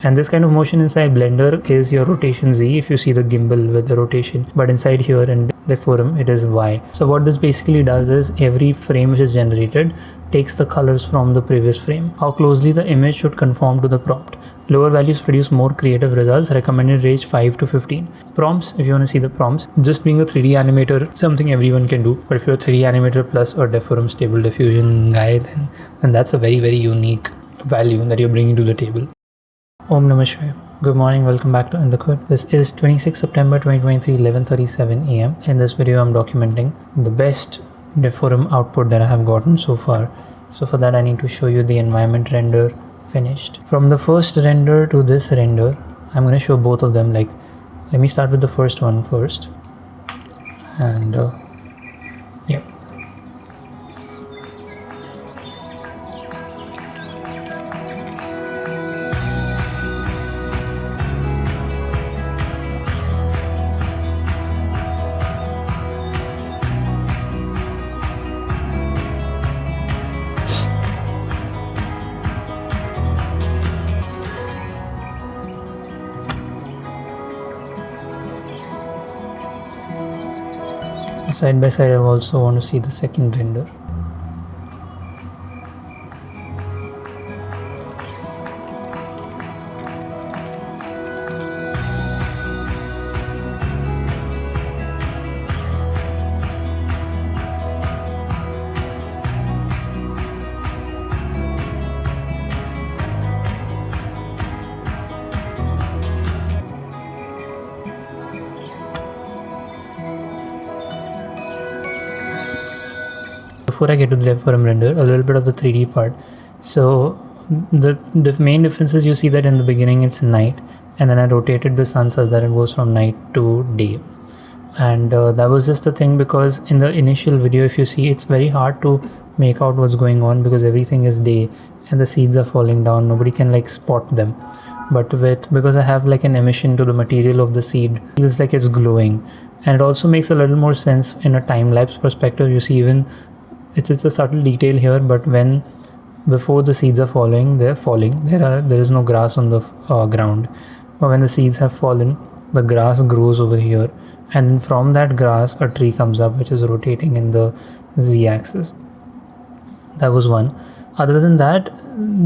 And this kind of motion inside Blender is your rotation Z if you see the gimbal with the rotation, but inside here in Deforum it is Y. So what this basically does is every frame which is generated takes the colors from the previous frame. How closely the image should conform to the prompt. Lower values produce more creative results. Recommended range 5 to 15. Prompts, if you want to see the prompts, just being a 3D animator, something everyone can do. But if you're a 3D animator plus a Deforum stable diffusion guy, then that's a very, very unique value that you're bringing to the table. Om Namah Shivaya. Good morning, welcome back to inthekhud. This is 26 September 2023, 11:37 AM. In this video, I'm documenting the best Deforum output that I have gotten so far. So for that, I need to show you the environment render finished. From the first render to this render, I'm going to show both of them. Like, let me start with the first one first. And yeah. Side by side, I also want to see the second render. Before I get to the Deforum render, a little bit of the 3D part. So the main difference is you see that in the beginning it's night, and then I rotated the sun such that it goes from night to day. And that was just the thing, because in the initial video, if you see, it's very hard to make out what's going on because everything is day and the seeds are falling down. Nobody can like spot them. But because I have like an emission to the material of the seed, it feels like it's glowing. And it also makes a little more sense in a time-lapse perspective. You see, even it's a subtle detail here, but before the seeds are falling, there is no grass on the ground. But when the seeds have fallen, the grass grows over here, and from that grass a tree comes up which is rotating in the z-axis. That was one. Other than that,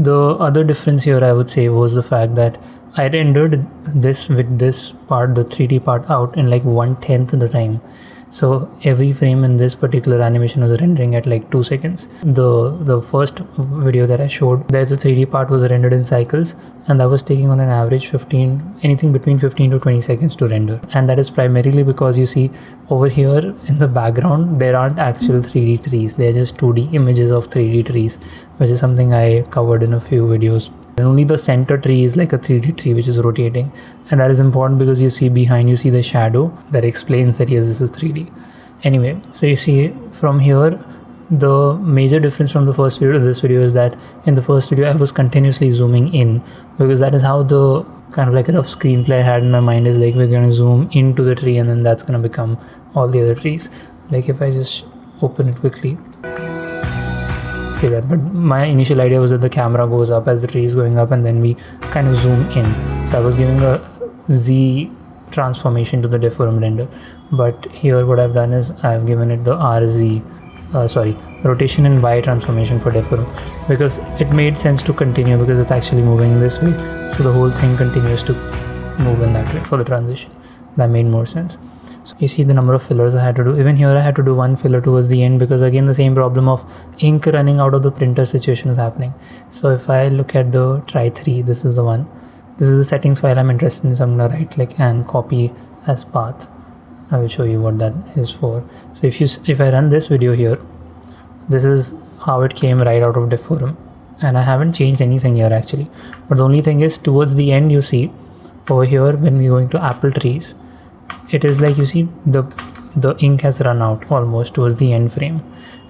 the other difference here, I would say, was the fact that I rendered this with this part, the 3D part, out in like 1/10 the time. So every frame in this particular animation was rendering at like 2 seconds. The first video that I showed, there the 3D part was rendered in cycles, and that was taking on an average anything between 15 to 20 seconds to render. And that is primarily because you see over here in the background, there aren't actual 3D trees. They're just 2D images of 3D trees, which is something I covered in a few videos. And only the center tree is like a 3D tree which is rotating, and that is important because you see behind, you see the shadow that explains that yes, this is 3D. Anyway, so you see from here, the major difference from the first video to this video is that in the first video I was continuously zooming in, because that is how the kind of like a rough screenplay I had in my mind is like, we're going to zoom into the tree and then that's going to become all the other trees. Like if I just open it quickly, see that. But my initial idea was that the camera goes up as the tree is going up and then we kind of zoom in. So I was giving a Z transformation to the Deforum render, but here what I've done is I've given it the rotation and Y transformation for Deforum, because it made sense to continue because it's actually moving this way, so the whole thing continues to move in that way for the transition. That made more sense. So you see the number of fillers I had to do. Even here I had to do one filler towards the end, because again the same problem of ink running out of the printer situation is happening. So if I look at the try 3, this is the one. This is the settings file I'm interested in, so I'm going to right click and copy as path. I will show you what that is for. So if I run this video here, this is how it came right out of Deforum, and I haven't changed anything here actually. But the only thing is towards the end, you see over here when we're going to apple trees, it is like you see the ink has run out almost towards the end frame,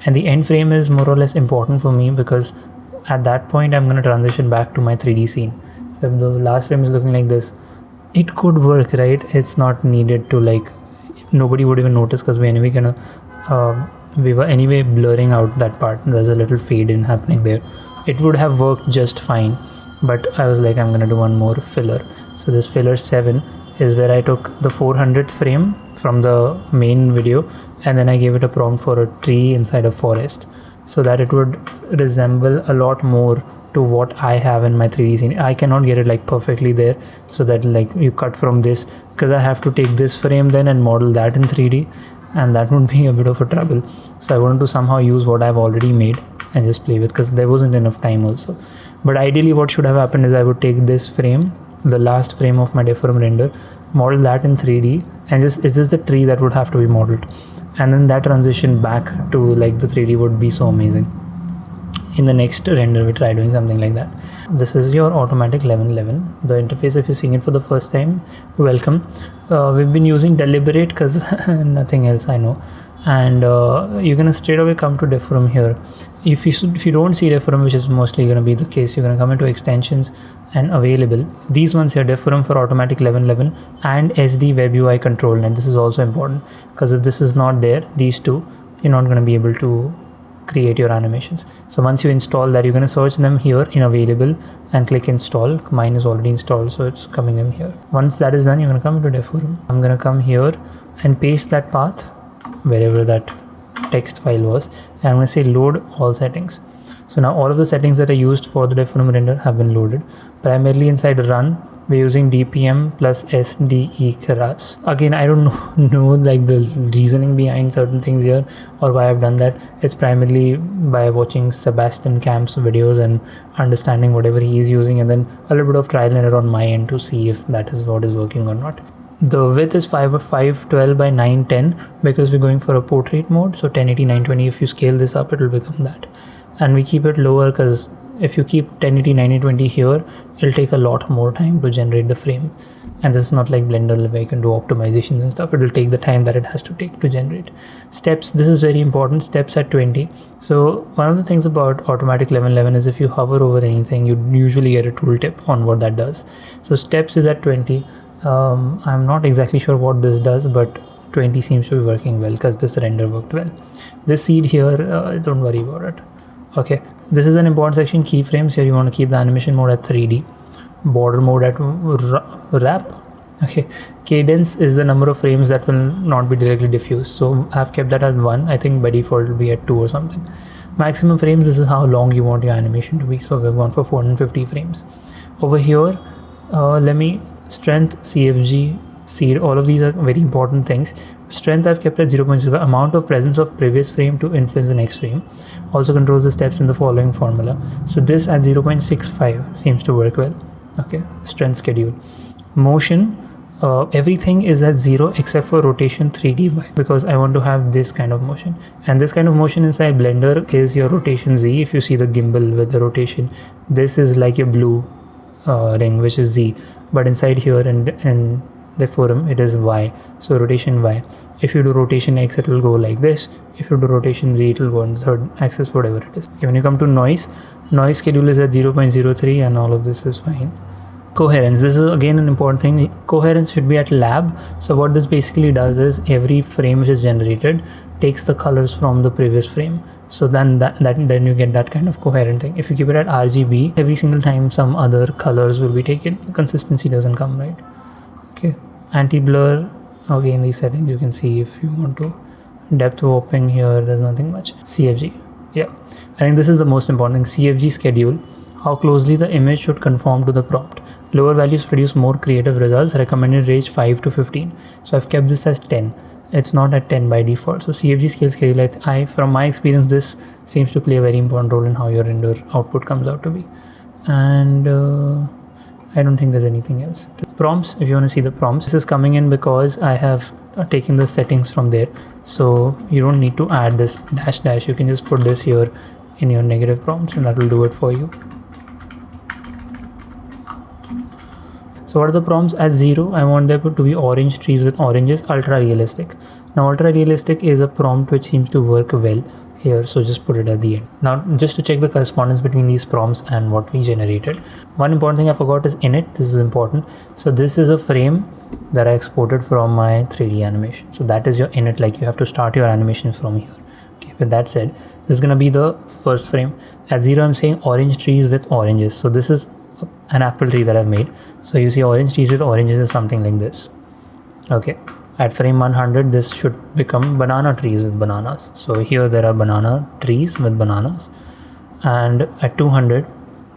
and the end frame is more or less important for me because at that point I'm going to transition back to my 3D scene. So if the last frame is looking like this, it could work, right? It's not needed to, like, nobody would even notice because we were anyway blurring out that part. There's a little fade in happening there. It would have worked just fine. but I was like, I'm gonna do one more filler. So this filler 7 is where I took the 400th frame from the main video and then I gave it a prompt for a tree inside a forest, so that it would resemble a lot more to what I have in my 3D scene. I cannot get it like perfectly there, so that like you cut from this, because I have to take this frame then and model that in 3D, and that would be a bit of a trouble. So I wanted to somehow use what I've already made and just play with, because there wasn't enough time also. But ideally what should have happened is I would take this frame, the last frame of my Deforum render, model that in 3D, and it's just the tree that would have to be modeled, and then that transition back to like the 3D would be so amazing. In the next render we try doing something like that. This is your automatic 1111. The interface, if you're seeing it for the first time, welcome. We've been using deliberate because nothing else I know, and you're gonna straight away come to Deforum here. If you don't see Deforum, which is mostly gonna be the case, you're gonna come into extensions and available. These ones here, Deforum for automatic 1111 and SD Web UI control net. This is also important, because if this is not there, these two, you're not gonna be able to create your animations. So once you install that, you're going to search them here in available and click install. Mine is already installed, so it's coming in here. Once that is done, you're going to come into Deforum. I'm going to come here and paste that path wherever that text file was, and I'm going to say load all settings. So now all of the settings that are used for the Deforum render have been loaded. Primarily inside run, we're using DPM plus SDE Keras. Again, I don't know like the reasoning behind certain things here or why I've done that. It's primarily by watching Sebastian Camp's videos and understanding whatever he is using, and then a little bit of trial and error on my end to see if that is what is working or not. The width is 512 by 910 because we're going for a portrait mode. So 1080 920, if you scale this up, it will become that. And we keep it lower because if you keep 1080 920 here, it'll take a lot more time to generate the frame. And this is not like Blender where you can do optimizations and stuff. It will take the time that it has to take to generate. Steps, this is very important, steps at 20. So one of the things about automatic 1111 is if you hover over anything, you usually get a tooltip on what that does. So steps is at 20. I'm not exactly sure what this does, but 20 seems to be working well because this render worked well. This seed here, don't worry about it. Okay, this is an important section, keyframes. Here you want to keep the animation mode at 3D, border mode at wrap. Okay, cadence is the number of frames that will not be directly diffused, so I've kept that at 1. I think by default it will be at 2 or something. Maximum frames, this is how long you want your animation to be, so we've gone for 450 frames. Over here, let me strength, CFG, seed, all of these are very important things. Strength I've kept at 0.0. Amount of presence of previous frame to influence the next frame. Also controls the steps in the following formula. So this at 0.65 seems to work well. Okay, strength schedule. Motion, everything is at 0 except for rotation 3D because I want to have this kind of motion. And this kind of motion inside Blender is your rotation Z. If you see the gimbal with the rotation, this is like a blue ring, which is Z. But inside here in Deforum, it is Y. So rotation Y. If you do rotation X, it will go like this. If you do rotation Z, it will go on the third axis, whatever it is. Okay, when you come to noise schedule is at 0.03 and all of this is fine. Coherence, this is again an important thing. Coherence should be at lab. So what this basically does is every frame which is generated takes the colors from the previous frame. So then then you get that kind of coherent thing. If you keep it at RGB, every single time some other colors will be taken, consistency doesn't come right. Okay, anti-blur, again these settings you can see if you want to. Depth warping here, there's nothing much. CFG, yeah, I think this is the most important thing. CFG schedule, how closely the image should conform to the prompt. Lower values produce more creative results. Recommended range 5 to 15. So I've kept this as 10. It's not at 10 by default. So CFG scale schedule, from my experience, this seems to play a very important role in how your render output comes out to be. And I don't think there's anything else. The prompts, if you want to see the prompts, this is coming in because I have taken the settings from there. So you don't need to add this dash. You can just put this here in your negative prompts and that will do it for you. So what are the prompts? At 0, I want there to be orange trees with oranges, ultra realistic. Now ultra realistic is a prompt which seems to work well here, so just put it at the end. Now just to check the correspondence between these prompts and what we generated, one important thing I forgot is init. This is important. So this is a frame that I exported from my 3D animation. So that is your init, like you have to start your animation from here. Okay, with that said, this is gonna be the first frame. At 0, I'm saying orange trees with oranges. So this is an apple tree that I've made. So you see orange trees with oranges is something like this. Okay, at frame 100 this should become banana trees with bananas. So here there are banana trees with bananas, and at 200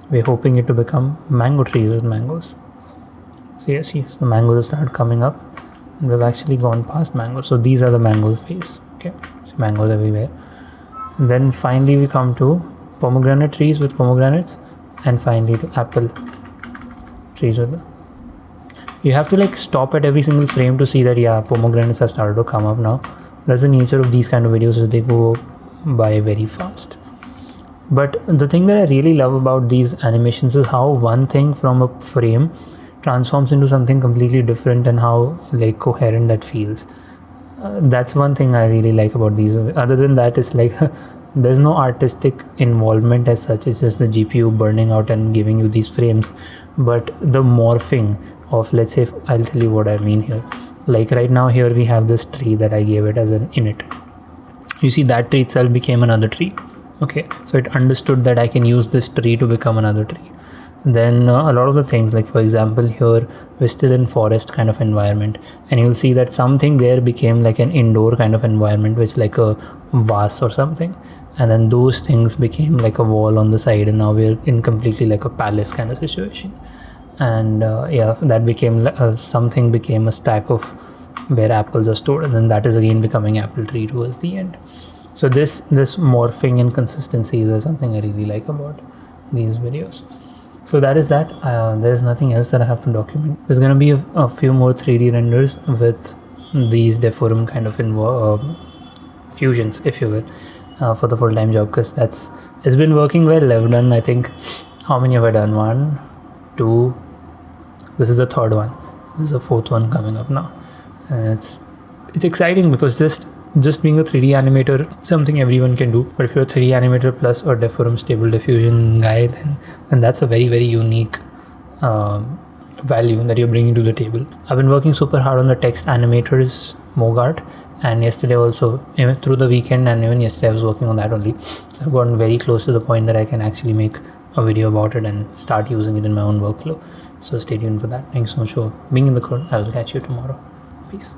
we're hoping it to become mango trees with mangoes. So you see, so mangoes start coming up, and we've actually gone past mangoes. So these are the mango phase. Okay, so mangoes everywhere. And then finally we come to pomegranate trees with pomegranates, and finally to apple trees with them. You have to like stop at every single frame to see that yeah, pomegranates have started to come up now. That's the nature of these kind of videos, is they go by very fast. But the thing that I really love about these animations is how one thing from a frame transforms into something completely different, and how like coherent that feels. That's one thing I really like about these. Other than that, it's like there's no artistic involvement as such. It's just the GPU burning out and giving you these frames. But the morphing of, let's say, I'll tell you what I mean here. Like right now here we have this tree that I gave it as an init. You see that tree itself became another tree. Okay, so it understood that I can use this tree to become another tree. Then a lot of the things, like for example here we're still in forest kind of environment, and you'll see that something there became like an indoor kind of environment, which like a vase or something, and then those things became like a wall on the side, and now we're in completely like a palace kind of situation. And yeah, that became something became a stack of where apples are stored, and then that is again becoming apple tree towards the end. So this morphing and consistencies is something I really like about these videos. So that is that. There's nothing else that I have to document. There's gonna be a few more 3D renders with these Deforum kind of fusions, if you will, for the full-time job, because it's been working well. I've done, I think, how many have I done? 1, 2. This is the third one. There's a fourth one coming up now, and it's exciting because just being a 3D animator, something everyone can do. But if you're a 3D animator plus a Deforum stable diffusion guy, then that's a very, very unique value that you're bringing to the table. I've been working super hard on the text animators Mogart, and yesterday also, even through the weekend and even yesterday I was working on that only. So I've gotten very close to the point that I can actually make a video about it and start using it in my own workflow. So stay tuned for that. Thanks so much for being in the crowd. I will catch you tomorrow. Peace.